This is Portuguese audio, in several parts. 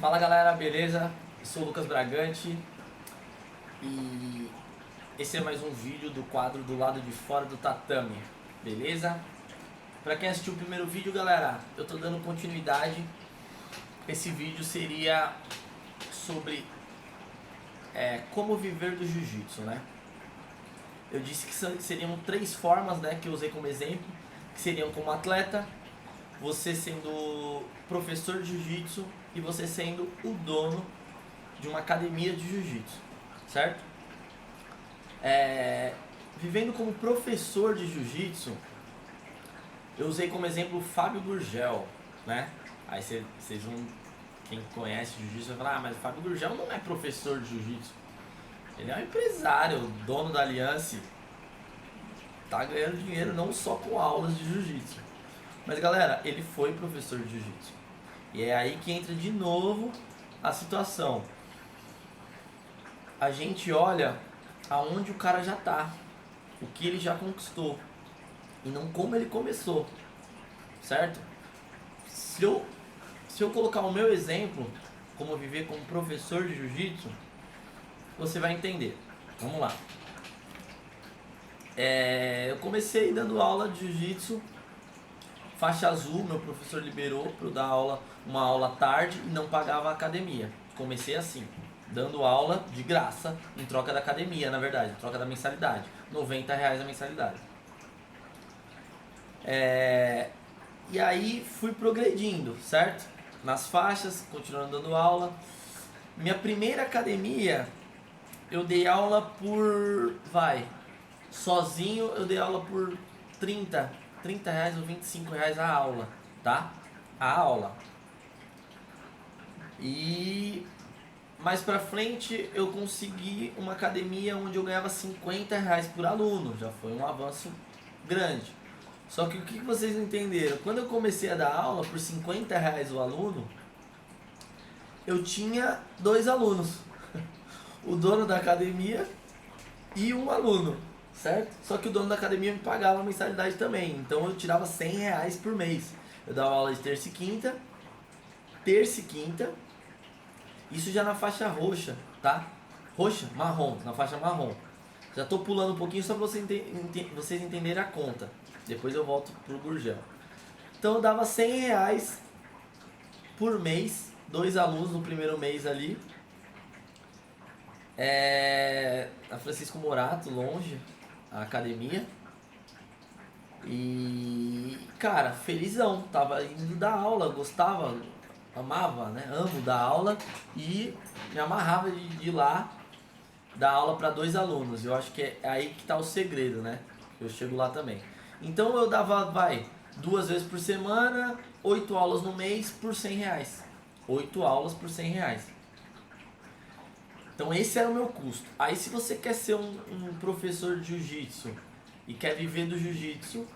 Fala galera, beleza? Eu sou o Lucas Bragante e esse é mais um vídeo do quadro do lado de fora do tatame, beleza? Pra quem assistiu o primeiro vídeo, galera, eu tô dando continuidade. Esse vídeo seria sobre como viver do jiu-jitsu, né? Eu disse que seriam três formas, né, que eu usei como exemplo, que seriam como atleta, você sendo professor de jiu-jitsu e você sendo o dono de uma academia de jiu-jitsu, certo? Vivendo como professor de jiu-jitsu, eu usei como exemplo o Fábio Gurgel, né? Aí vocês vão, quem conhece jiu-jitsu vai falar, mas o Fábio Gurgel não é professor de jiu-jitsu. Ele é um empresário, dono da Aliança, tá ganhando dinheiro não só com aulas de jiu-jitsu. Mas galera, ele foi professor de jiu-jitsu. E é aí que entra de novo a situação. A gente olha aonde o cara já tá, o que ele já conquistou, e não como ele começou, certo? Se eu colocar o meu exemplo, como viver como professor de jiu-jitsu, você vai entender. Vamos lá. Eu comecei dando aula de jiu-jitsu, faixa azul, meu professor liberou para eu dar uma aula tarde e não pagava a academia. Comecei assim, dando aula de graça, em troca da academia, na verdade, em troca da mensalidade. R$ 90 a mensalidade. E aí fui progredindo, certo? Nas faixas, continuando dando aula. Minha primeira academia, eu dei aula por, sozinho eu dei aula por R$ 30 ou R$ 25 a aula, tá? A aula. E mais pra frente eu consegui uma academia onde eu ganhava R$ 50 por aluno, já foi um avanço grande. Só que o que vocês não entenderam? Quando eu comecei a dar aula por R$ 50 o aluno, eu tinha 2 alunos, o dono da academia e um aluno, certo? Só que o dono da academia me pagava a mensalidade também, então eu tirava R$ 100 por mês. Eu dava aula de terça e quinta, isso já na faixa roxa, tá? Roxa? Marrom, na faixa marrom. Já tô pulando um pouquinho só pra vocês entenderem a conta. Depois eu volto pro Gurgel. Então eu dava R$ 100 por mês, 2 alunos no primeiro mês ali. A Francisco Morato, longe, a academia. E, cara, felizão, tava indo dar aula, gostava, amava, né? Amo dar aula e me amarrava de ir lá dar aula para 2 alunos. Eu acho que é aí que tá o segredo, né? Eu chego lá também. Então eu dava, 2 vezes por semana, 8 aulas no mês por R$ 100. 8 aulas por R$ 100. Então esse era o meu custo. Aí se você quer ser um professor de jiu-jitsu e quer viver do jiu-jitsu,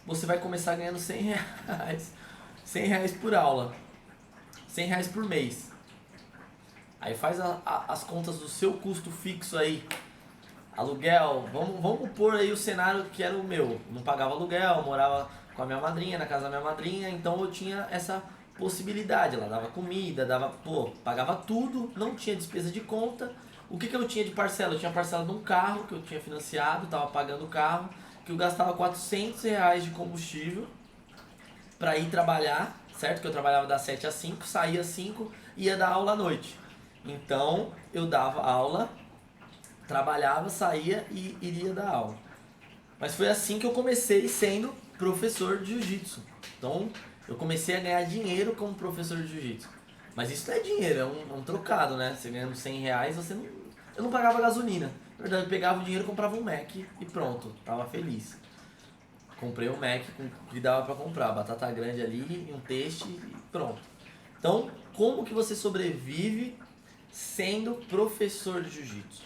você vai começar ganhando R$ 100. R$ 100 por aula. R$ 100 por mês. Aí faz as contas do seu custo fixo aí. Aluguel, vamos pôr aí o cenário que era o meu. Não pagava aluguel, morava com a minha madrinha, na casa da minha madrinha, então eu tinha essa possibilidade. Ela dava comida, pagava tudo, não tinha despesa de conta. O que eu tinha de parcela? Eu tinha parcela de um carro que eu tinha financiado, estava pagando o carro, que eu gastava R$ 400 de combustível para ir trabalhar, certo? Que eu trabalhava das 7 às 5, saía às 5 e ia dar aula à noite. Então eu dava aula, trabalhava, saía e iria dar aula. Mas foi assim que eu comecei sendo professor de jiu-jitsu. Então eu comecei a ganhar dinheiro como professor de jiu-jitsu. Mas isso não é dinheiro, é um trocado, né? Você ganhando R$ 100, eu não pagava gasolina. Na verdade, eu pegava o dinheiro, comprava um Mac e pronto, tava feliz. Comprei um Mac com o que dava pra comprar, batata grande ali, um teste e pronto. Então, como que você sobrevive sendo professor de jiu-jitsu?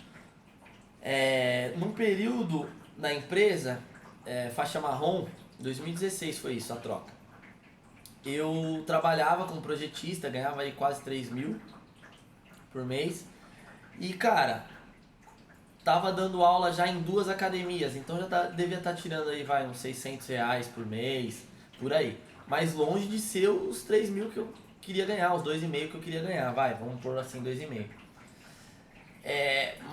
Num período na empresa, faixa marrom, 2016 foi isso, a troca. Eu trabalhava como projetista, ganhava aí quase 3 mil por mês. E cara, tava dando aula já em 2 academias, então já devia estar tirando aí uns R$ 600 por mês, por aí. Mas longe de ser os 3 mil queria ganhar, os 2,5 que eu queria ganhar, vamos pôr assim, 2,5.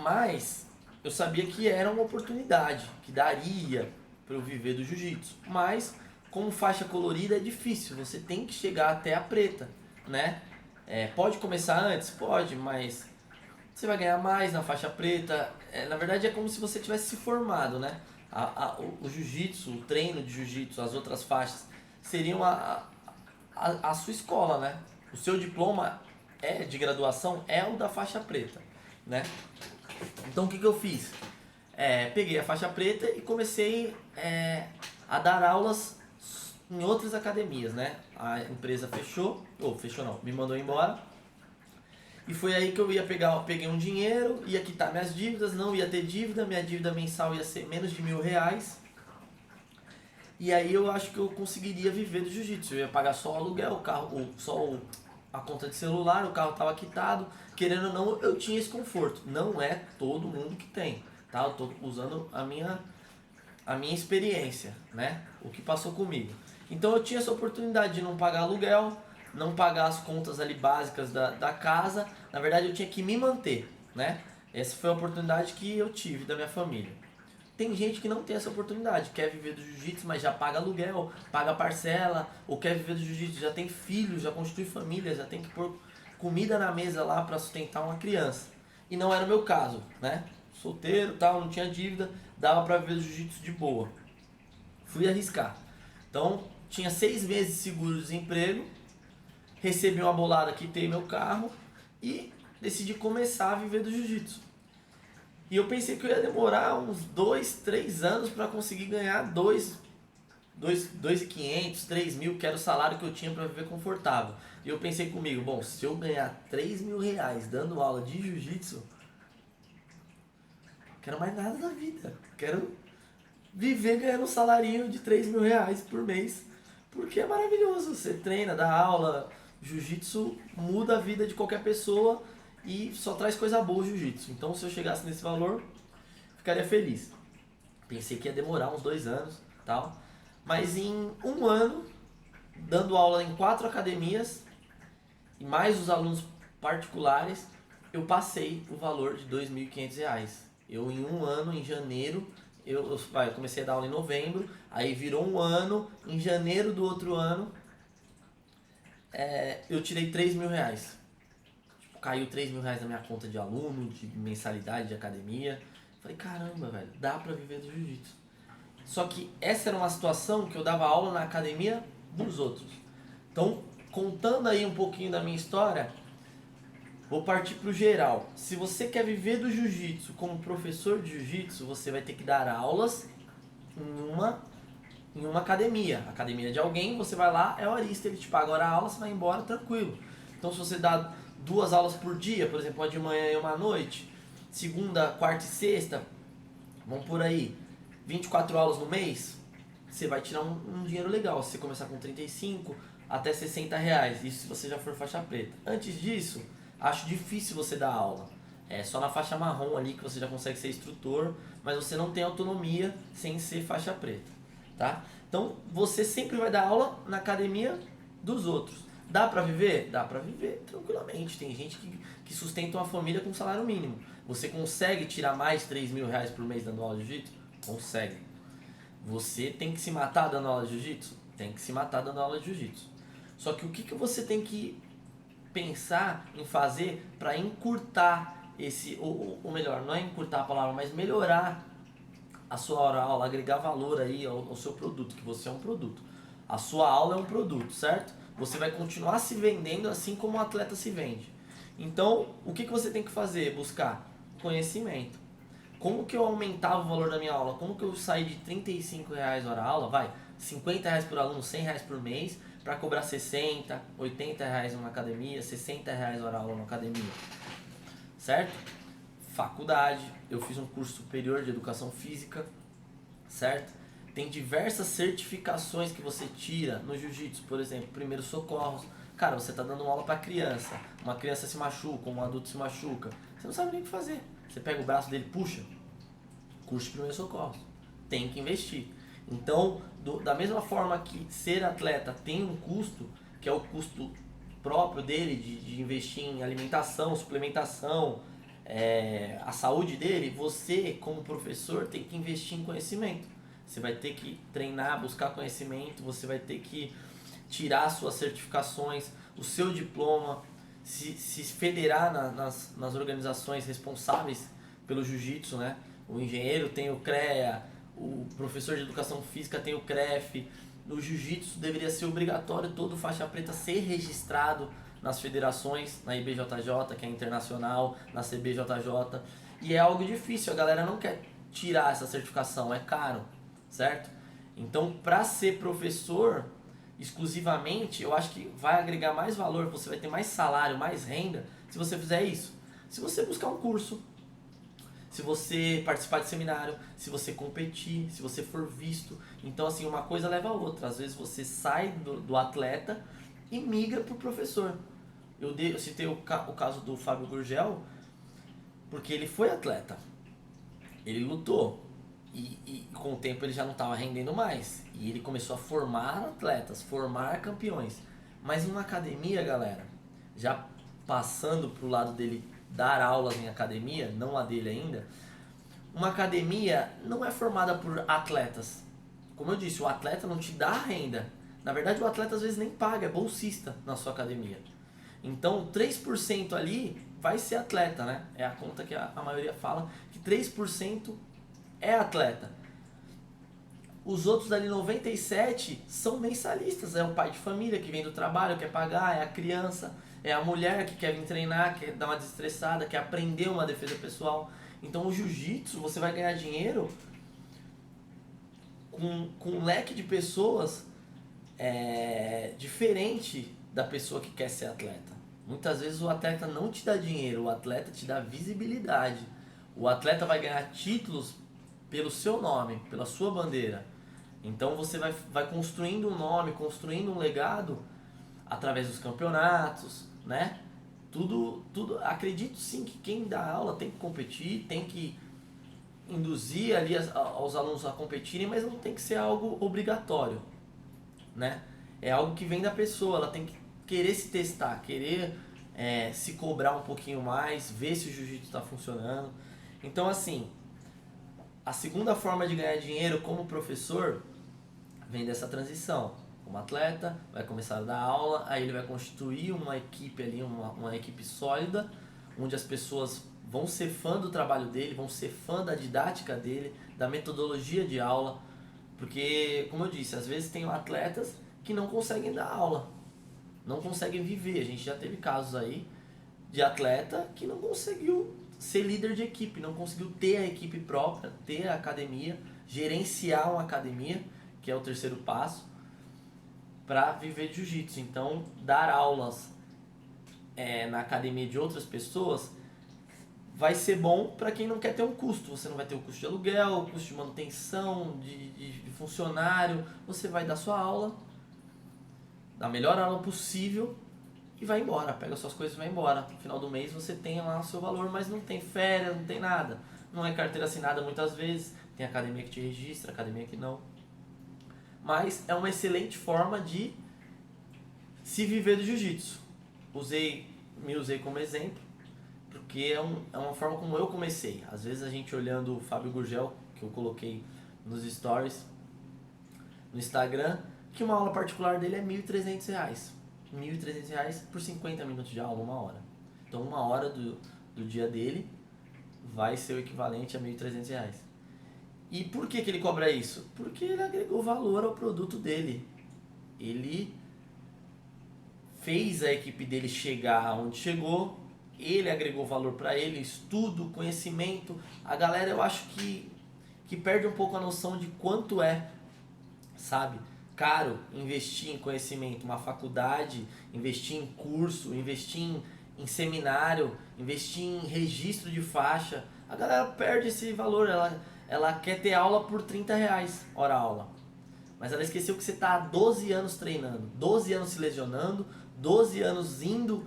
Mas eu sabia que era uma oportunidade, que daria para eu viver do jiu-jitsu. Mas como faixa colorida é difícil, você tem que chegar até a preta, né? Pode começar antes? Pode, mas você vai ganhar mais na faixa preta. Na verdade é como se você tivesse se formado, né? O jiu-jitsu, o treino de jiu-jitsu, as outras faixas seriam a sua escola, né? O seu diploma de graduação é o da faixa preta, né? Então o que eu fiz? Peguei a faixa preta e comecei a dar aulas em outras academias, né? A empresa fechou não, me mandou embora. E foi aí que eu peguei um dinheiro, ia quitar minhas dívidas, não ia ter dívida, minha dívida mensal ia ser menos de R$ 1.000. E aí eu acho que eu conseguiria viver do jiu-jitsu. Eu ia pagar só o aluguel, o carro, a conta de celular, o carro estava quitado. Querendo ou não, eu tinha esse conforto. Não é todo mundo que tem, tá? Eu tô usando a minha experiência, né? O que passou comigo. Então eu tinha essa oportunidade de não pagar aluguel, não pagar as contas ali básicas da casa. Na verdade eu tinha que me manter, né? Essa foi a oportunidade que eu tive da minha família. Tem gente que não tem essa oportunidade, quer viver do jiu-jitsu, mas já paga aluguel, paga parcela, ou quer viver do jiu-jitsu, já tem filhos, já constitui família, já tem que pôr comida na mesa lá para sustentar uma criança. E não era o meu caso, né? Solteiro, tal, não tinha dívida, dava para viver do jiu-jitsu de boa. Fui arriscar. Então, tinha 6 meses de seguro-desemprego, recebi uma bolada, quitei meu carro e decidi começar a viver do jiu-jitsu. E eu pensei que eu ia demorar uns 2, 3 anos para conseguir ganhar 2.500, 3.000, que era o salário que eu tinha para viver confortável. E eu pensei comigo, bom, se eu ganhar R$ 3.000 dando aula de jiu-jitsu, quero mais nada da vida. Quero viver ganhando um salarinho de R$ 3.000 por mês, porque é maravilhoso. Você treina, dá aula, jiu-jitsu muda a vida de qualquer pessoa e só traz coisa boa o jiu-jitsu. Então se eu chegasse nesse valor, ficaria feliz. Pensei que ia demorar uns 2 anos, tal, mas em 1 ano, dando aula em 4 academias e mais os alunos particulares, eu passei o valor de R$ 2.500. Eu em 1 ano, em janeiro, eu comecei a dar aula em novembro, aí virou 1 ano, em janeiro do outro ano, eu tirei R$ 3.000. Tipo, caiu R$ 3.000 na minha conta de aluno, de mensalidade de academia. Falei, caramba, velho, dá pra viver do jiu-jitsu. Só que essa era uma situação que eu dava aula na academia dos outros. Então, contando aí um pouquinho da minha história, vou partir pro geral. Se você quer viver do jiu-jitsu como professor de jiu-jitsu, você vai ter que dar aulas em uma academia. Academia de alguém, você vai lá, é horista, ele te paga hora aula, você vai embora tranquilo. Então se você dá 2 aulas por dia, por exemplo, uma de manhã e uma à noite, segunda, quarta e sexta, vamos por aí, 24 aulas no mês, você vai tirar um dinheiro legal. Se você começar com 35 até R$ 60, isso se você já for faixa preta. Antes disso, acho difícil você dar aula. É só na faixa marrom ali que você já consegue ser instrutor, mas você não tem autonomia sem ser faixa preta, tá? Então você sempre vai dar aula na academia dos outros. Dá pra viver? Dá pra viver tranquilamente. Tem gente que sustenta uma família com salário mínimo. Você consegue tirar mais de R$ 3.000 por mês dando aula de jiu-jitsu? Consegue. Você tem que se matar dando aula de jiu-jitsu? Tem que se matar dando aula de jiu-jitsu. Só que o que você tem que pensar em fazer para encurtar ou melhor, não é encurtar a palavra, mas melhorar a sua aula, agregar valor aí ao seu produto, que você é um produto. A sua aula é um produto, certo? Você vai continuar se vendendo assim como um atleta se vende. Então, o que você tem que fazer? Buscar conhecimento. Como que eu aumentava o valor da minha aula? Como que eu saí de R$ 35 hora aula, R$ 50 por aluno, R$ 100 por mês, para cobrar 60, R$ 80 numa academia, R$ 60 hora aula numa academia, certo? Faculdade, eu fiz um curso superior de educação física, certo? Tem diversas certificações que você tira no jiu-jitsu, por exemplo, primeiros socorros. Cara, você tá dando uma aula para criança, uma criança se machuca, um adulto se machuca, você não sabe nem o que fazer. Você pega o braço dele, puxa, curso de primeiros socorros, tem que investir. Então, da mesma forma que ser atleta tem um custo, que é o custo próprio dele, de investir em alimentação, suplementação, a saúde dele, você, como professor, tem que investir em conhecimento. Você vai ter que treinar, buscar conhecimento, você vai ter que tirar suas certificações, o seu diploma, se federar nas organizações responsáveis pelo jiu-jitsu, né? O engenheiro tem o CREA, o professor de educação física tem o CREF. No jiu-jitsu deveria ser obrigatório todo faixa preta ser registrado nas federações, na IBJJ, que é internacional, na CBJJ. E é algo difícil, a galera não quer tirar essa certificação, é caro, certo? Então, para ser professor exclusivamente, eu acho que vai agregar mais valor, você vai ter mais salário, mais renda, se você fizer isso. Se você buscar um curso, se você participar de seminário, se você competir, se você for visto. Então, assim, uma coisa leva a outra. Às vezes você sai do atleta e migra para o professor. Eu citei o caso do Fábio Gurgel, porque ele foi atleta. Ele lutou. E com o tempo ele já não estava rendendo mais. E ele começou a formar atletas, formar campeões. Mas uma academia, galera, já passando pro lado dele dar aulas em academia, não a dele ainda, uma academia não é formada por atletas. Como eu disse, o atleta não te dá renda. Na verdade, o atleta às vezes nem paga, é bolsista na sua academia. Então, 3% ali vai ser atleta, né? É a conta que a maioria fala, que 3% é atleta. Os outros ali 97 são mensalistas, é o pai de família que vem do trabalho, quer pagar, é a criança, é a mulher que quer vir treinar, quer dar uma desestressada, quer aprender uma defesa pessoal. Então o jiu-jitsu, você vai ganhar dinheiro com um leque de pessoas diferente da pessoa que quer ser atleta. Muitas vezes o atleta não te dá dinheiro, o atleta te dá visibilidade. O atleta vai ganhar títulos pelo seu nome, pela sua bandeira. Então você vai construindo um nome, construindo um legado através dos campeonatos, né? Tudo, acredito sim que quem dá aula tem que competir, tem que induzir ali aos alunos a competirem, mas não tem que ser algo obrigatório, né? É algo que vem da pessoa, ela tem que querer se testar, querer se cobrar um pouquinho mais, ver se o jiu-jitsu está funcionando. Então, assim, a segunda forma de ganhar dinheiro como professor vem dessa transição. Como atleta, vai começar a dar aula, aí ele vai constituir uma equipe ali, uma equipe sólida, onde as pessoas vão ser fã do trabalho dele, vão ser fã da didática dele, da metodologia de aula, porque, como eu disse, às vezes tem atletas que não conseguem dar aula, não conseguem viver. A gente já teve casos aí de atleta que não conseguiu ser líder de equipe, não conseguiu ter a equipe própria, ter a academia, gerenciar uma academia, que é o terceiro passo, para viver de jiu-jitsu. Então, dar aulas na academia de outras pessoas vai ser bom para quem não quer ter um custo. Você não vai ter o custo de aluguel, o custo de manutenção, de funcionário. Você vai dar sua aula, da melhor aula possível, e vai embora. Pega suas coisas e vai embora. No final do mês você tem lá o seu valor, mas não tem férias, não tem nada. Não é carteira assinada muitas vezes. Tem academia que te registra, academia que não. Mas é uma excelente forma de se viver do jiu-jitsu. Me usei como exemplo, porque é uma forma como eu comecei. Às vezes a gente olhando o Fábio Gurgel, que eu coloquei nos stories, no Instagram, que uma aula particular dele é R$1.300. R$1.300 por 50 minutos de aula, uma hora. Então uma hora do dia dele vai ser o equivalente a R$1.300. E por que ele cobra isso? Porque ele agregou valor ao produto dele. Ele fez a equipe dele chegar onde chegou, ele agregou valor para ele, estudo, conhecimento. A galera, eu acho que perde um pouco a noção de quanto sabe, caro investir em conhecimento, uma faculdade, investir em curso, investir em seminário, investir em registro de faixa. A galera perde esse valor, ela quer ter aula por R$30 hora aula. Mas ela esqueceu que você está há 12 anos treinando, 12 anos se lesionando, 12 anos indo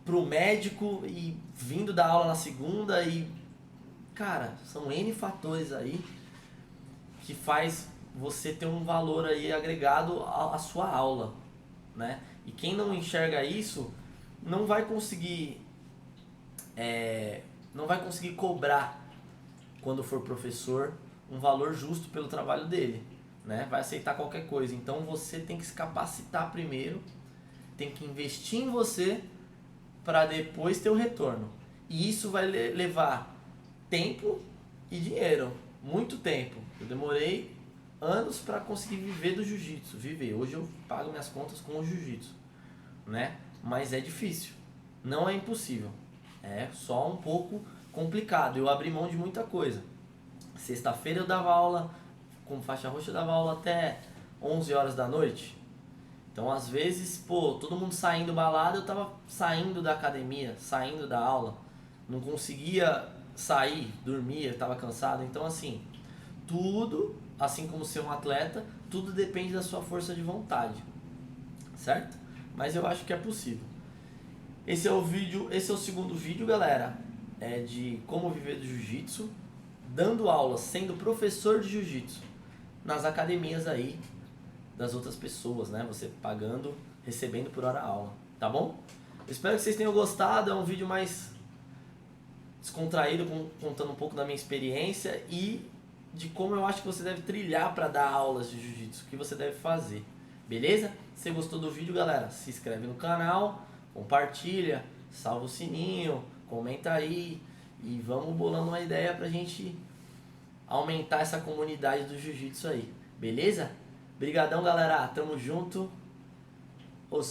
pro médico e vindo dar aula na segunda e... Cara, são N fatores aí que faz você ter um valor aí agregado à sua aula. né? E quem não enxerga isso não vai conseguir cobrar quando for professor um valor justo pelo trabalho dele, né? Vai aceitar qualquer coisa. Então você tem que se capacitar primeiro, tem que investir em você para depois ter o retorno. E isso vai levar tempo e dinheiro, muito tempo. Eu demorei anos para conseguir viver do jiu-jitsu, Hoje eu pago minhas contas com o jiu-jitsu, né? Mas é difícil, não é impossível, é só um pouco complicado. Eu abri mão de muita coisa. Sexta-feira eu dava aula, como faixa roxa eu dava aula até 11 horas da noite. Então às vezes, todo mundo saindo balada, eu tava saindo da academia, saindo da aula. Não conseguia sair, dormia, tava cansado. Então assim, tudo, assim como ser um atleta, tudo depende da sua força de vontade, certo? Mas eu acho que é possível. Esse é o segundo vídeo, galera, de como viver do jiu-jitsu, dando aula, sendo professor de jiu-jitsu nas academias aí das outras pessoas, né? Você pagando, recebendo por hora aula, tá bom? Eu espero que vocês tenham gostado. É um vídeo mais descontraído, contando um pouco da minha experiência e de como eu acho que você deve trilhar para dar aulas de jiu-jitsu, o que você deve fazer, beleza? Se você gostou do vídeo, galera, se inscreve no canal, compartilha, salva o sininho, comenta aí e vamos bolando uma ideia pra gente aumentar essa comunidade do jiu-jitsu aí, beleza? Brigadão, galera, tamo junto. Os